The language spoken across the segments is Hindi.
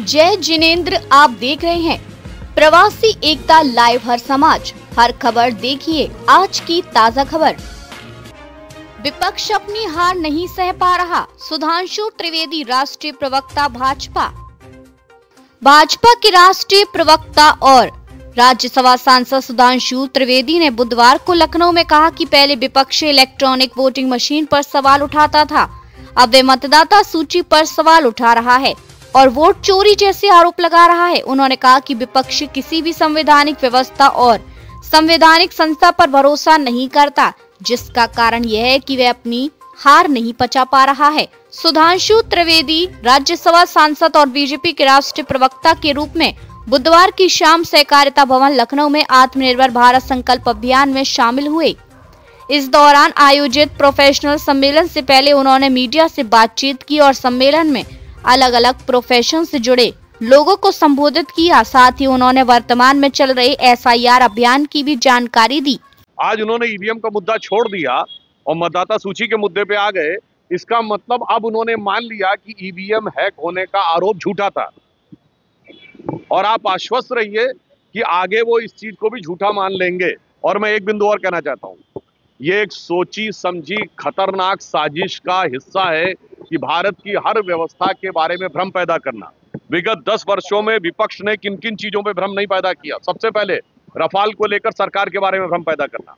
जय जिनेंद्र, आप देख रहे हैं प्रवासी एकता लाइव। हर समाज हर खबर देखिए आज की ताजा खबर। विपक्ष अपनी हार नहीं सह पा रहा, सुधांशु त्रिवेदी राष्ट्रीय प्रवक्ता भाजपा के राष्ट्रीय प्रवक्ता और राज्यसभा सांसद सुधांशु त्रिवेदी ने बुधवार को लखनऊ में कहा कि पहले विपक्ष इलेक्ट्रॉनिक वोटिंग मशीन पर सवाल उठाता था, अब वे मतदाता सूची पर सवाल उठा रहा है और वोट चोरी जैसे आरोप लगा रहा है। उन्होंने कहा कि विपक्ष किसी भी संवैधानिक व्यवस्था और संवैधानिक संस्था पर भरोसा नहीं करता, जिसका कारण यह है कि वह अपनी हार नहीं पचा पा रहा है। सुधांशु त्रिवेदी राज्यसभा सांसद और बीजेपी के राष्ट्रीय प्रवक्ता के रूप में बुधवार की शाम सहकारिता भवन लखनऊ में आत्मनिर्भर भारत संकल्प अभियान में शामिल हुए। इस दौरान आयोजित प्रोफेशनल सम्मेलन से पहले उन्होंने मीडिया से बातचीत की और सम्मेलन में अलग अलग प्रोफेशन से जुड़े लोगों को संबोधित किया। साथ ही उन्होंने वर्तमान में चल रहे SIR अभियान की भी जानकारी दी। आज उन्होंने ईवीएम का मुद्दा छोड़ दिया और मतदाता सूची के मुद्दे पे आ गए। इसका मतलब अब उन्होंने मान लिया कि ईवीएम हैक होने का आरोप झूठा था और आप आश्वस्त रहिए कि आगे वो इस चीज को भी झूठा मान लेंगे। और मैं एक बिंदु और कहना चाहता हूँ, ये एक सोची समझी खतरनाक साजिश का हिस्सा है कि भारत की हर व्यवस्था के बारे में भ्रम पैदा करना। विगत 10 वर्षों में विपक्ष ने किन किन चीजों पे भ्रम नहीं पैदा किया। सबसे पहले रफाल को लेकर सरकार के बारे में भ्रम पैदा करना,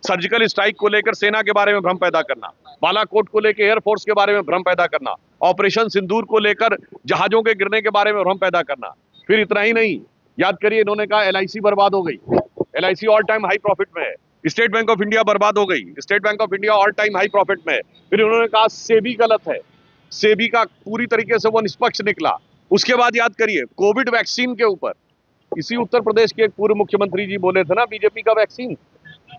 सर्जिकल स्ट्राइक को लेकर सेना के बारे में भ्रम पैदा करना, बालाकोट को लेकर एयरफोर्स के बारे में भ्रम पैदा करना, ऑपरेशन सिंदूर को लेकर जहाजों के गिरने के बारे में भ्रम पैदा करना। फिर इतना ही नहीं, याद करिए इन्होंने कहा LIC बर्बाद हो गई, LIC all time high profit में है। स्टेट बैंक ऑफ इंडिया बर्बाद हो गई, state bank of India all time high profit में है। फिर उन्होंने कहा सेबी गलत है, सेबी का पूरी तरीके से वो निष्पक्ष निकला। उसके बाद याद करिए कोविड वैक्सीन के ऊपर इसी उत्तर प्रदेश के एक पूर्व मुख्यमंत्री जी बोले थे ना, बीजेपी का वैक्सीन,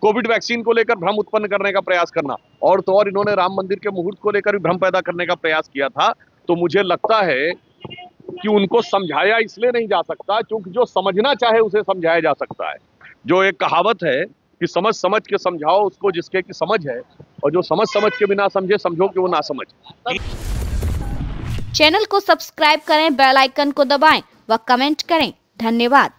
कोविड वैक्सीन को लेकर भ्रम उत्पन्न करने का प्रयास करना। और तो और इन्होंने राम मंदिर के मुहूर्त को लेकर भी भ्रम पैदा करने का प्रयास किया था। तो मुझे लगता है कि उनको समझाया इसलिए नहीं जा सकता क्योंकि जो समझना चाहे उसे समझाया जा सकता है। जो एक कहावत है कि समझ समझ के समझाओ उसको जिसके की समझ है, और जो समझ समझ के बिना समझे समझो कि वो ना समझ। चैनल को सब्सक्राइब करें, बेल आइकन को दबाएं व कमेंट करें। धन्यवाद।